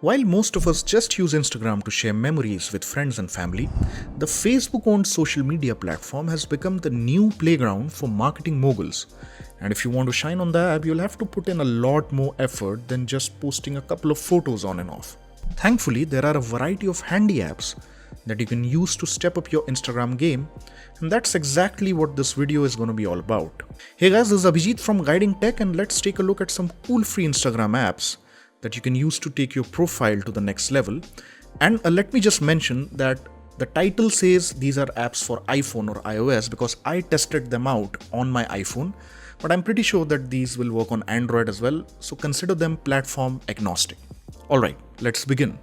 While most of us just use Instagram to share memories with friends and family, the Facebook owned social media platform has become the new playground for marketing moguls. And if you want to shine on the app, you'll have to put in a lot more effort than just posting a couple of photos on and off. Thankfully, there are a variety of handy apps that you can use to step up your Instagram game, and that's exactly what this video is going to be all about. Hey guys, this is Abhijit from Guiding Tech, and let's take a look at some cool free Instagram apps that you can use to take your profile to the next level. And let me just mention that the title says these are apps for iPhone or iOS because I tested them out on my iPhone, but I'm pretty sure that these will work on Android as well, so consider them platform agnostic. Alright, let's begin.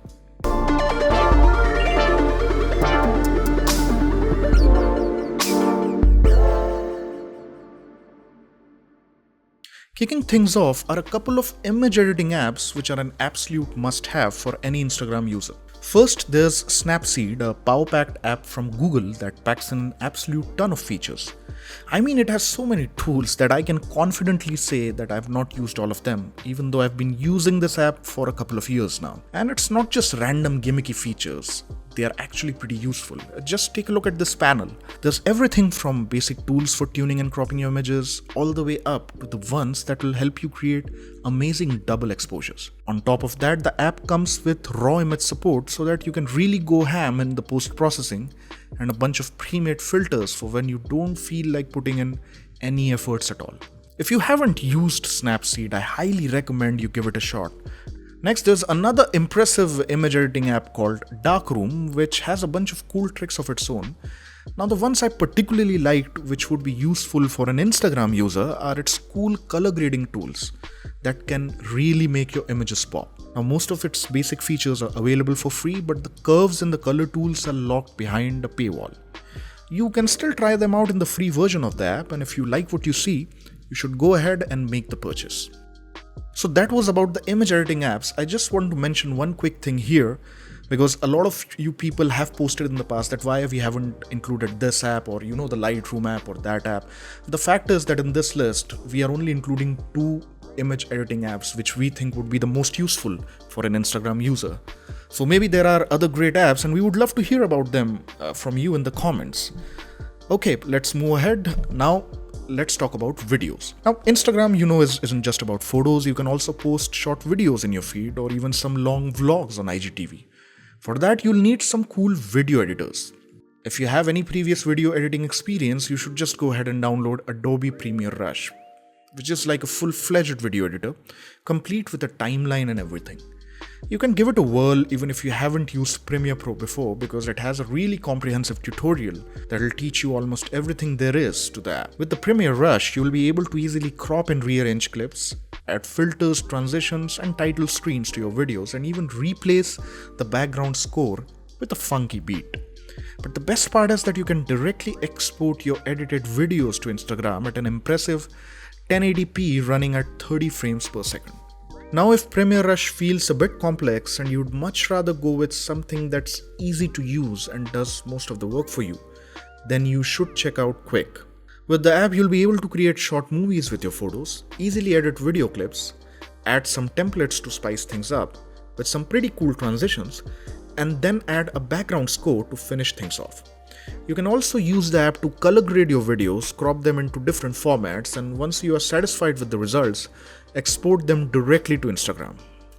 Kicking things off are a couple of image editing apps which are an absolute must-have for any Instagram user. First, there's Snapseed, a power-packed app from Google that packs in an absolute ton of features. I mean, it has so many tools that I can confidently say that I've not used all of them, even though I've been using this app for a couple of years now. And it's not just random gimmicky features. They are actually pretty useful. Just take a look at this panel. There's everything from basic tools for tuning and cropping your images, all the way up to the ones that will help you create amazing double exposures. On top of that, the app comes with raw image support so that you can really go ham in the post-processing, and a bunch of pre-made filters for when you don't feel like putting in any efforts at all. If you haven't used Snapseed, I highly recommend you give it a shot. Next, there's another impressive image editing app called Darkroom, which has a bunch of cool tricks of its own. Now, the ones I particularly liked, which would be useful for an Instagram user, are its cool color grading tools that can really make your images pop. Now, most of its basic features are available for free, but the curves in the color tools are locked behind a paywall. You can still try them out in the free version of the app, and if you like what you see, you should go ahead and make the purchase. So that was about the image editing apps. I just want to mention one quick thing here, because a lot of you people have posted in the past that why we haven't included this app or the Lightroom app or that app. The fact is that in this list, we are only including two image editing apps which we think would be the most useful for an Instagram user. So maybe there are other great apps and we would love to hear about them from you in the comments. Okay, let's move ahead. Now, let's talk about videos. Now, Instagram, isn't just about photos. You can also post short videos in your feed or even some long vlogs on IGTV. For that, you'll need some cool video editors. If you have any previous video editing experience, you should just go ahead and download Adobe Premiere Rush, which is like a full-fledged video editor, complete with a timeline and everything. You can give it a whirl even if you haven't used Premiere Pro before, because it has a really comprehensive tutorial that will teach you almost everything there is to the app. With the Premiere Rush, you'll be able to easily crop and rearrange clips, add filters, transitions, and title screens to your videos, and even replace the background score with a funky beat. But the best part is that you can directly export your edited videos to Instagram at an impressive 1080p running at 30 frames per second. Now, if Premiere Rush feels a bit complex and you'd much rather go with something that's easy to use and does most of the work for you, then you should check out Quick. With the app, you'll be able to create short movies with your photos, easily edit video clips, add some templates to spice things up with some pretty cool transitions, and then add a background score to finish things off. You can also use the app to color grade your videos, crop them into different formats, and once you are satisfied with the results, export them directly to Instagram.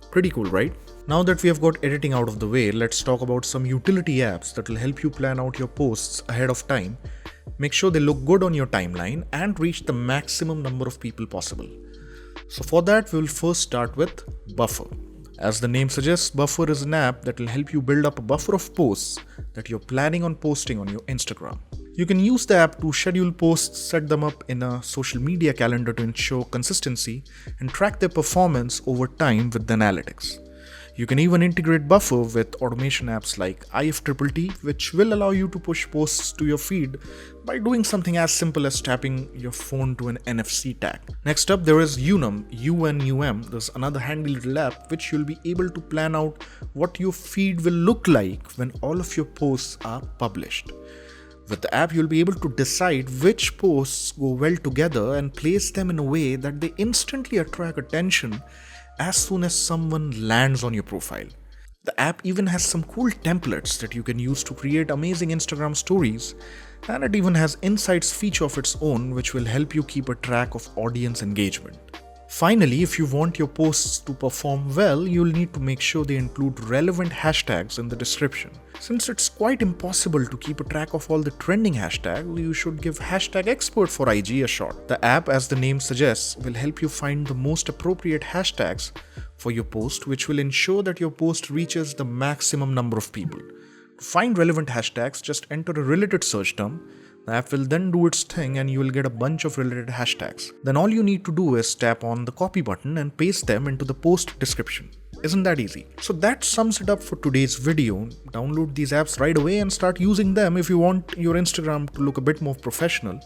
Pretty cool, right? Now that we have got editing out of the way, let's talk about some utility apps that will help you plan out your posts ahead of time, make sure they look good on your timeline, and reach the maximum number of people possible. So for that, we will first start with Buffer. As the name suggests, Buffer is an app that will help you build up a buffer of posts that you're planning on posting on your Instagram. You can use the app to schedule posts, set them up in a social media calendar to ensure consistency, and track their performance over time with the analytics. You can even integrate Buffer with automation apps like IFTTT, which will allow you to push posts to your feed by doing something as simple as tapping your phone to an NFC tag. Next up, there is UNAM, UNUM. There's another handy little app which you'll be able to plan out what your feed will look like when all of your posts are published. With the app, you'll be able to decide which posts go well together and place them in a way that they instantly attract attention as soon as someone lands on your profile. The app even has some cool templates that you can use to create amazing Instagram stories, and it even has insights feature of its own which will help you keep a track of audience engagement. Finally, if you want your posts to perform well, you'll need to make sure they include relevant hashtags in the description. Since it's quite impossible to keep a track of all the trending hashtags, you should give hashtag expert for IG a shot. The app, as the name suggests, will help you find the most appropriate hashtags for your post, which will ensure that your post reaches the maximum number of people. To find relevant hashtags, just enter a related search term. The app will then do its thing and you will get a bunch of related hashtags. Then all you need to do is tap on the copy button and paste them into the post description. Isn't that easy? So that sums it up for today's video. Download these apps right away and start using them if you want your Instagram to look a bit more professional.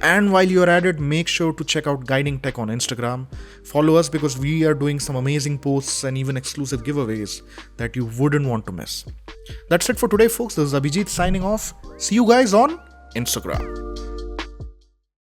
And while you're at it, make sure to check out Guiding Tech on Instagram. Follow us because we are doing some amazing posts and even exclusive giveaways that you wouldn't want to miss. That's it for today, folks. This is Abhijit signing off. See you guys on Instagram.